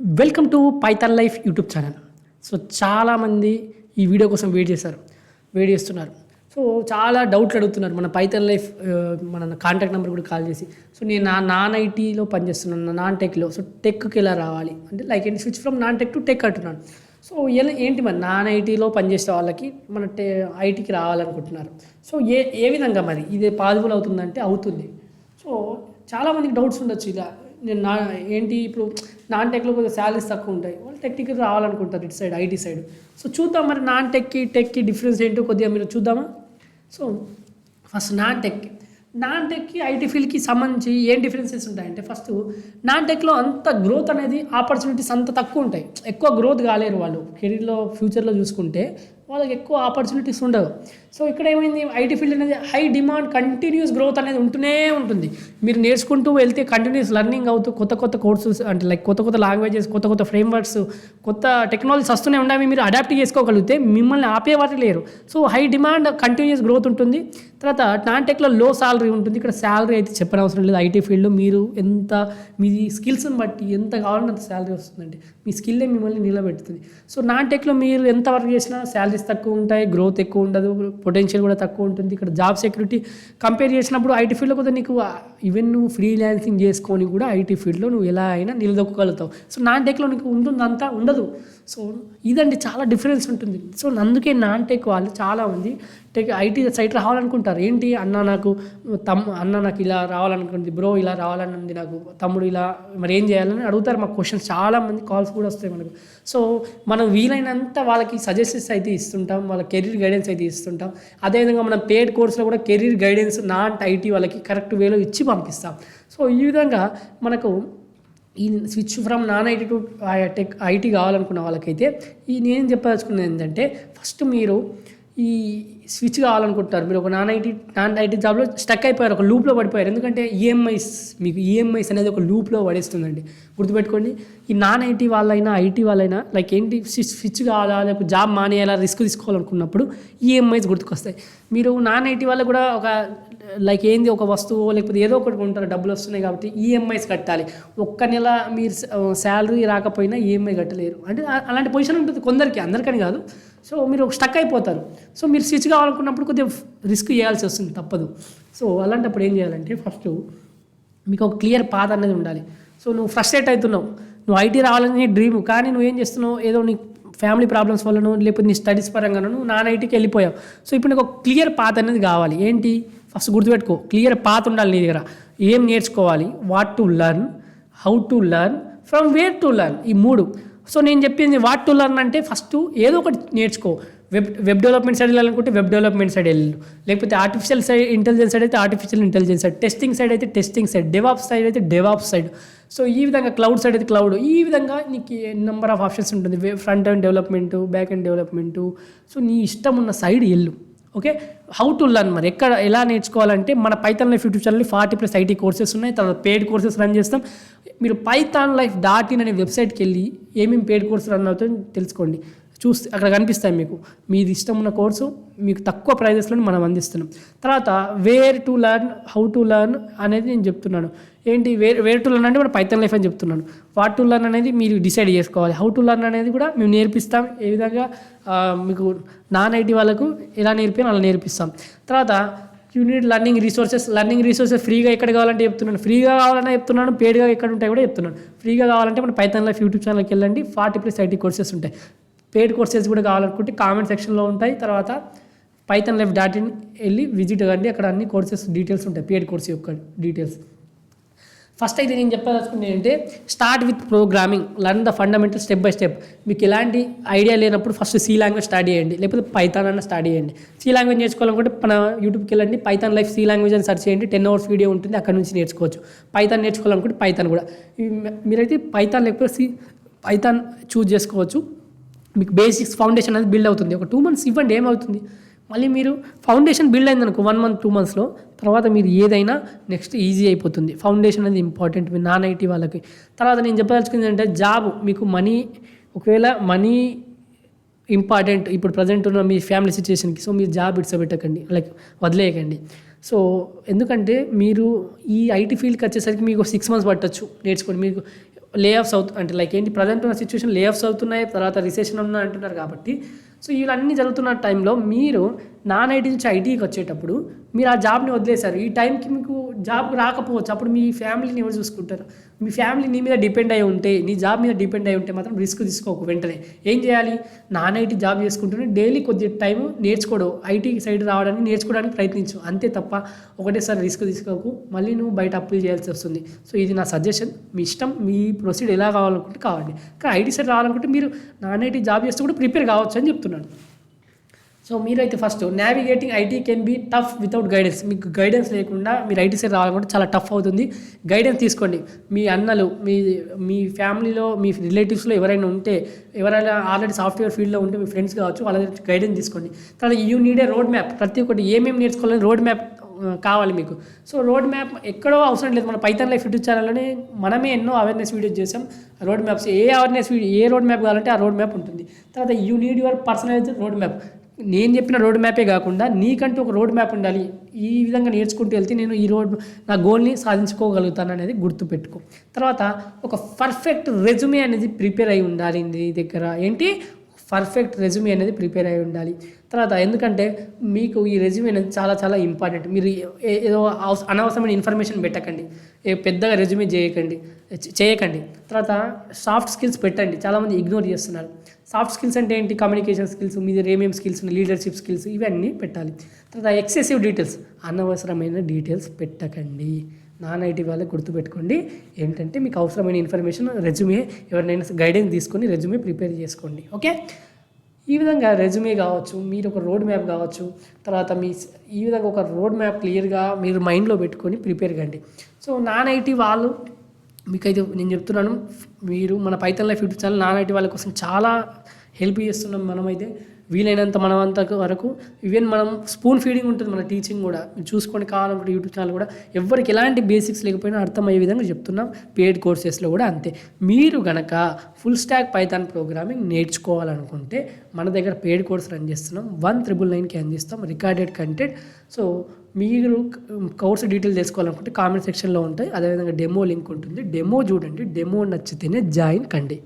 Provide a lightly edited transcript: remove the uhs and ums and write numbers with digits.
Welcome to Python life YouTube channel. So చాలామంది ఈ video కోసం వెయిట్ చేస్తున్నారు. సో చాలా డౌట్లు అడుగుతున్నారు మన పైథాన్ లైఫ్ మన కాంటాక్ట్ నెంబర్ కూడా కాల్ చేసి. సో నేను నాన్ ఐటీలో పనిచేస్తున్నాను, నాన్ టెక్లో. సో టెక్కి ఎలా రావాలి అంటే లైక్ ఏంటి, switch from non tech to tech అంటున్నాను. సో ఏంటి మరి నాన్ ఐటీలో పనిచేసే వాళ్ళకి మన ఐటీకి రావాలనుకుంటున్నారు. సో ఏ విధంగా మరి ఇది పాసిబుల్ అవుతుందంటే అవుతుంది. సో చాలామందికి డౌట్స్ ఉండొచ్చు, ఇలా నేను ఏంటి ఇప్పుడు నాన్ టెక్లో కొద్దిగా శాలరీస్ తక్కువ ఉంటాయి, వాళ్ళు టెక్కి రావాలనుకుంటారు ఇటు సైడ్ ఐటీ సైడ్. సో చూద్దాం మరి నాన్ టెక్కి డిఫరెన్స్ ఏంటో కొద్దిగా మీరు చూద్దామా. So first non techie IT ఫీల్డ్కి సంబంధించి ఏం డిఫరెన్సెస్ ఉంటాయంటే, ఫస్ట్ నాన్ టెక్లో అంత గ్రోత్ అనేది ఆపర్చునిటీస్ అంత తక్కువ ఉంటాయి, ఎక్కువ గ్రోత్ కాలేరు వాళ్ళు కెరీర్లో ఫ్యూచర్లో చూసుకుంటే వాళ్ళకి ఎక్కువ ఆపర్చునిటీస్ ఉండవు. సో ఇక్కడ ఏమైంది, ఐటీ ఫీల్డ్ అనేది హై డిమాండ్, కంటిన్యూస్ గ్రోత్ అనేది ఉంటూనే ఉంటుంది. మీరు నేర్చుకుంటూ వెళ్తే కంటిన్యూస్ లెర్నింగ్ అవుతూ కొత్త కోర్సెస్ అంటే లైక్ కొత్త లాంగ్వేజెస్, కొత్త ఫ్రేమ్వర్క్స్, కొత్త టెక్నాలజీస్ వస్తూనే ఉండాలి. మీరు అడాప్ట్ చేసుకోగలిగితే మిమ్మల్ని ఆపేవారు లేరు. So high demand, continuous growth ఉంటుంది. తర్వాత నాన్ టెక్లో లో సాలరీ ఉంటుంది. ఇక్కడ సాలరీ అయితే చెప్పనవసరం లేదు. ఐటీ ఫీల్డ్లో మీరు మీ స్కిల్స్ని బట్టి ఎంత కావాలంటే అంత సాలరీ వస్తుందండి. మీ స్కిల్లే మిమ్మల్ని నిలబెడుతుంది. సో నాన్ టెక్లో మీరు ఎంత వర్క్ చేసినా శాలరీస్ తక్కువ ఉంటాయి, గ్రోత్ ఎక్కువ ఉండదు, పొటెన్షియల్ కూడా తక్కువ ఉంటుంది. ఇక్కడ జాబ్ సెక్యూరిటీ కంపేర్ చేసినప్పుడు ఐటీ ఫీల్డ్లో కూడా నీకు ఈవెన్ నువ్వు ఫ్రీలాన్సింగ్ చేసుకొని కూడా ఐటీ ఫీల్డ్లో నువ్వు ఎలా అయినా నిలదొక్కగలుగుతావు. సో నాన్ టెక్లో నీకు ఉంటుందంతా ఉండదు. సో ఇదండి చాలా డిఫరెన్స్ ఉంటుంది. సో అందుకే నాన్ టెక్ వాళ్ళు చాలామంది ఐటీ సైట్ రావాలనుకుంటారు. ఏంటి అన్న నాకు ఇలా రావాలనుకుంది, బ్రో ఇలా రావాలని నాకు, తమ్ముడు ఇలా మరి ఏం చేయాలని అడుగుతారు. మాకు క్వశ్చన్స్ చాలామంది కాల్స్ కూడా వస్తాయి మనకు. సో మనం వీలైనంత వాళ్ళకి సజెషన్స్ అయితే ఇస్తుంటాం, వాళ్ళ కెరీర్ గైడెన్స్ అయితే ఇస్తుంటాం. అదేవిధంగా మనం పేడ్ కోర్సులో కూడా కెరీర్ గైడెన్స్ నాన్ ఐటీ వాళ్ళకి కరెక్ట్ వేలో ఇచ్చి పంపిస్తాం. సో ఈ విధంగా మనకు ఈ switch from non IT to IT కావాలనుకున్న వాళ్ళకైతే నేను చెప్పదలుచుకున్నది ఏంటంటే, ఫస్ట్ మీరు ఈ స్విచ్ కావాలనుకుంటారు. మీరు ఒక నాన్ ఐటీ జాబ్లో స్టక్ అయిపోయారు, ఒక లూప్లో పడిపోయారు. ఎందుకంటే మీకు ఈఎంఐస్ అనేది ఒక లూప్లో పడేస్తుందండి. గుర్తుపెట్టుకోండి, ఈ నాన్ ఐటీ వాళ్ళైనా ఐటీ వాళ్ళైనా లైక్ ఏంటి, స్విచ్ కావాలా, లేకపోతే జాబ్ మానేయాలా, రిస్క్ తీసుకోవాలనుకున్నప్పుడు ఈఎంఐస్ గుర్తుకొస్తాయి. మీరు నాన్ ఐటీ వాళ్ళు కూడా ఒక లైక్ ఏంది, ఒక వస్తువు లేకపోతే ఏదో ఒకటి కొంటారు, డబ్బులు వస్తున్నాయి కాబట్టి ఈఎంఐస్ కట్టాలి. ఒక్క నెల మీరు శాలరీ రాకపోయినా ఈఎంఐ కట్టలేరు. అంటే అలాంటి పొజిషన్ ఉంటుంది కొందరికి, అందరికని కాదు. సో మీరు స్టక్ అయిపోతారు. సో మీరు స్విచ్ కావాలనుకున్నప్పుడు కొద్దిగా రిస్క్ చేయాల్సి వస్తుంది, తప్పదు. సో అలాంటప్పుడు ఏం చేయాలంటే, ఫస్ట్ మీకు ఒక క్లియర్ పాత్ అనేది ఉండాలి. సో నువ్వు ఫ్రస్ట్రేట్ అవుతున్నావు, నువ్వు ఐటీ రావాలని డ్రీమ్, కానీ నువ్వు ఏం చేస్తున్నావు, ఏదో నీ ఫ్యామిలీ ప్రాబ్లమ్స్ వల్లనో లేకపోతే నీ స్టడీస్ పరంగానో నువ్వు నాన్ ఐటీకి వెళ్ళిపోయావు. సో ఇప్పుడు నీకు ఒక క్లియర్ పాత్ అనేది కావాలి. ఏంటి, ఫస్ట్ గుర్తుపెట్టుకో, క్లియర్ పాత్ ఉండాలి నీ దగ్గర. ఏం నేర్చుకోవాలి, what to learn, how to learn, from where to learn, ఈ మూడు. సో నేను చెప్పింది వాట్ టు లెర్న్ అంటే, ఫస్ట్ ఏదో ఒకటి నేర్చుకో. వెబ్ డెవలప్మెంట్ సైడ్ వెళ్ళాలనుకుంటే వెబ్ డెవలప్మెంట్ సైడ్ వెళ్ళు, లేకపోతే ఆర్టిఫిషియల్ ఇంటెలిజెన్స్ సైడ్ అయితే artificial intelligence side, testing side అయితే టెస్టింగ్ సైడ్, డెవాప్స్ సైడ్ అయితే డెవాప్స్ సైడ్. సో ఈ విధంగా క్లౌడ్ సైడ్ అయితే క్లౌడ్. ఈ విధంగా నీకు నెంబర్ ఆఫ్ ఆప్షన్స్ ఉంటుంది. Front end development, back end development. So నీ ఇష్టం ఉన్న సైడ్ వెళ్ళు. ఓకే, హౌ టు లెర్న్ మరి ఎలా నేర్చుకోవాలంటే, మన Python life YouTube channel 40+ IT courses ఉన్నాయి. తర్వాత పేడ్ కోర్సెస్ రన్ చేస్తాం. మీరు pythonlife.in అనే వెబ్సైట్కి వెళ్ళి ఏమేమి పేడ్ కోర్సు రన్ అవుతుందో తెలుసుకోండి. చూస్తే అక్కడ కనిపిస్తాయి మీకు. మీది ఇష్టం ఉన్న కోర్సు మీకు తక్కువ ప్రైజెస్లో మనం అందిస్తున్నాం. తర్వాత where to learn, how to learn అనేది నేను చెప్తున్నాను. ఏంటి వేర్ టు లెర్న్ అంటే మన పైథాన్ లైఫ్ అని చెప్తున్నాను. వాట్ టు లెర్న్ అనేది మీరు డిసైడ్ చేసుకోవాలి. హౌ టు లెర్న్ అనేది కూడా మేము నేర్పిస్తాం. ఏ విధంగా మీకు నాన్ ఐటీ వాళ్ళకు ఎలా నేర్పాలో అలా నేర్పిస్తాం. తర్వాత యూనిట్ లెర్నింగ్ రీసోర్సెస్ ఫ్రీగా ఎక్కడ కావాలంటే చెప్తున్నాను, ఫ్రీగా కావాలన్నా చెప్తున్నాను, పేడ్గా ఎక్కడ ఉంటాయి కూడా చెప్తున్నాను. ఫ్రీగా కావాలంటే మన పైథాన్ లైఫ్ యూట్యూబ్ ఛానల్కి వెళ్ళండి. 40+ ఐటీ కోర్సెస్ ఉంటాయి. పేడ్ కోర్సెస్ కూడా కావాలనుకుంటే కామెంట్ సెక్షన్లో ఉంటాయి. తర్వాత pythonlife.in వెళ్ళి విజిట్ అవ్వండి, అక్కడ అన్ని కోర్సెస్ డీటెయిల్స్ ఉంటాయి, పేడ్ కోర్స్ యొక్క డీటెయిల్స్. ఫస్ట్ అయితే నేను చెప్పాల్సుకుంది ఏంటంటే, start with programming, learn the fundamental step by step. మీకు ఎలాంటి ఐడియా లేనప్పుడు ఫస్ట్ సి లాంగ్వేజ్ స్టార్ట్ చేయండి, లేకపోతే పైథాన్ అన్న స్టార్ట్ చేయండి. సి లాంగ్వేజ్ నేర్చుకోవాలనుకుంటే మన యూట్యూబ్కి వెళ్ళండి, పైథాన్ లైఫ్ సి లాంగ్వేజ్ అని సెర్చ్ చేయండి. 10 hours వీడియో ఉంటుంది, అక్కడ నుంచి నేర్చుకోవచ్చు. పైథాన్ నేర్చుకోవాలనుకుంటే పైథాన్ కూడా మీరైతే పైథాన్ లేకపోతే పైథాన్ చూజ్ చేసుకోవచ్చు. మీకు బేసిక్స్ ఫౌండేషన్ అనేది బిల్డ్ అవుతుంది. ఒక 2 months ఇవ్వండి, ఏమవుతుంది. మళ్ళీ మీరు ఫౌండేషన్ బిల్డ్ అయిందనుకో 1 month 2 monthsలో, తర్వాత మీరు ఏదైనా నెక్స్ట్ ఈజీ అయిపోతుంది. ఫౌండేషన్ అనేది ఇంపార్టెంట్ మీ నాన్ ఐటీ వాళ్ళకి. తర్వాత నేను చెప్పదలుచుకుంది ఏంటంటే, జాబ్ మీకు ఒకవేళ మనీ ఇంపార్టెంట్ ఇప్పుడు ప్రజెంట్ ఉన్న మీ ఫ్యామిలీ సిచ్యువేషన్కి. సో మీరు జాబ్ ఇడ్సపెట్టకండి, లైక్ వదిలేయకండి. సో ఎందుకంటే మీరు ఈ ఐటీ ఫీల్డ్కి వచ్చేసరికి మీకు 6 months పట్టచ్చు నేర్చుకోండి. మీకు లే ఆఫ్స్ అంటే లైక్ ఏంటి ప్రజెంట్ ఉన్న సిచ్యువేషన్ లే ఆఫ్స్ అవుతున్నాయి, తర్వాత రిసెషన్ ఉన్నాయి అంటున్నారు కాబట్టి సో ఇవన్నీ జరుగుతున్న టైంలో మీరు నాన్ ఐటీ నుంచి ఐటీకి వచ్చేటప్పుడు మీరు ఆ జాబ్ని వదిలేశారు. ఈ టైంకి మీకు జాబ్ రాకపోవచ్చు. అప్పుడు మీ ఫ్యామిలీని ఎవరు చూసుకుంటారు? మీ ఫ్యామిలీ నీ మీద డిపెండ్ అయి ఉంటే, నీ జాబ్ మీద డిపెండ్ అయి ఉంటే మాత్రం రిస్క్ తీసుకోకు. వెంటనే ఏం చేయాలి? నాన్ ఐటీ జాబ్ చేసుకుంటూనే డైలీ కొద్ది టైం నేర్చుకోవడం, ఐటీ సైడ్ రావడానికి నేర్చుకోవడానికి ప్రయత్నించు. అంతే తప్ప ఒకటేసారి రిస్క్ తీసుకోకు. మళ్ళీ నువ్వు బయట అప్పులు చేయాల్సి వస్తుంది. సో ఇది నా సజెషన్. మీ ఇష్టం, మీ ప్రొసీడ్ ఎలా కావాలనుకుంటే కావండి. కానీ ఐటీ సైడ్ రావాలనుకుంటే మీరు నాన్ ఐటీ జాబ్ చేస్తూ కూడా ప్రిపేర్ కావచ్చు అని చెప్తున్నాను. సో మీరైతే first navigating IT can be tough without guidance. మీకు గైడెన్స్ లేకుండా మీరు ఐటీ సైడ్ రావాలనుకుంటే చాలా టఫ్ అవుతుంది. గైడెన్స్ తీసుకోండి. మీ అన్నలు, మీ ఫ్యామిలీలో, మీ రిలేటివ్స్లో ఎవరైనా ఉంటే, ఎవరైనా ఆల్రెడీ సాఫ్ట్వేర్ ఫీల్డ్లో ఉంటే మీ ఫ్రెండ్స్ కావచ్చు, వాళ్ళ గైడెన్స్ తీసుకోండి. తర్వాత you need a road map. ప్రతి ఒక్కటి ఏమేమి నేర్చుకోవాలని రోడ్ మ్యాప్ కావాలి మీకు. సో రోడ్ మ్యాప్ ఎక్కడో అవసరం లేదు. మన పైథాన్ లైఫ్ యూట్యూబ్ ఛానల్లోనే మనమే ఎన్నో అవేర్నెస్ వీడియోస్ చేసాం. రోడ్ మ్యాప్స్ ఏ రోడ్ మ్యాప్ కావాలంటే ఆ రోడ్ మ్యాప్ ఉంటుంది. తర్వాత you need your personalized road map. నేను చెప్పిన రోడ్ మ్యాపే కాకుండా నీకంటూ ఒక రోడ్ మ్యాప్ ఉండాలి. ఈ విధంగా నేర్చుకుంటూ వెళ్తే నేను ఈ నా గోల్ని సాధించుకోగలుగుతాను అనేది గుర్తుపెట్టుకో. తర్వాత ఒక పర్ఫెక్ట్ రెజ్యూమే అనేది ప్రిపేర్ అయి ఉండాలి నీ దగ్గర. ఏంటి? పర్ఫెక్ట్ రెజ్యూమే అనేది ప్రిపేర్ అయి ఉండాలి. తర్వాత ఎందుకంటే మీకు ఈ రెజ్యూమే అనేది చాలా చాలా ఇంపార్టెంట్. మీరు ఏదో అనవసరమైన ఇన్ఫర్మేషన్ పెట్టకండి, పెద్దగా రెజ్యూమే చేయకండి. తర్వాత సాఫ్ట్ స్కిల్స్ పెట్టండి. చాలామంది ఇగ్నోర్ చేస్తున్నారు. సాఫ్ట్ స్కిల్స్ అంటే ఏంటి? కమ్యూనికేషన్ స్కిల్స్, మీ దగ్గర ఏమేమి స్కిల్స్ ఉన్నాయి, లీడర్షిప్ స్కిల్స్, ఇవన్నీ పెట్టాలి. తర్వాత ఎక్సెసివ్ డీటెయిల్స్, అనవసరమైన డీటెయిల్స్ పెట్టకండి. నాన్ ఐటీ వాళ్ళకి గుర్తుపెట్టుకోండి. ఏంటంటే మీకు అవసరమైన ఇన్ఫర్మేషన్ రెజ్యూమే, ఎవరినైనా గైడెన్స్ తీసుకొని రెజ్యూమే ప్రిపేర్ చేసుకోండి. ఓకే, ఈ విధంగా రెజ్యూమే కావచ్చు, మీరు ఒక రోడ్ మ్యాప్ కావచ్చు, తర్వాత ఈ విధంగా ఒక రోడ్ మ్యాప్ క్లియర్గా మీరు మైండ్లో పెట్టుకొని ప్రిపేర్ కండి. సో నాన్ ఐటీ వాళ్ళు మీకైతే నేను చెప్తున్నాను, మీరు మన Python life YouTube channel non IT వాళ్ళ కోసం చాలా హెల్ప్ చేస్తున్నాం. మనమైతే వీలైనంత మనమంత వరకు ఈవెన్ మనం స్పూన్ ఫీడింగ్ ఉంటుంది మన టీచింగ్ కూడా. చూసుకొని కావాలనుకుంటే యూట్యూబ్ ఛానల్ కూడా ఎవరికి ఎలాంటి బేసిక్స్ లేకపోయినా అర్థమయ్యే విధంగా చెప్తున్నాం. పెయిడ్ కోర్సెస్లో కూడా అంతే. మీరు గనక ఫుల్ స్టాక్ పైథాన్ ప్రోగ్రామింగ్ నేర్చుకోవాలనుకుంటే మన దగ్గర పెయిడ్ కోర్స్ రన్ చేస్తున్నాం. 1999కి అందిస్తాం రికార్డెడ్ కంటెంట్. సో మీరు కోర్స్ డీటెయిల్ తెలుసుకోవాలనుకుంటే కామెంట్ సెక్షన్లో ఉంటాయి. అదేవిధంగా డెమో లింక్ ఉంటుంది. డెమో చూడండి. డెమో నచ్చితేనే జాయిన్ కండి.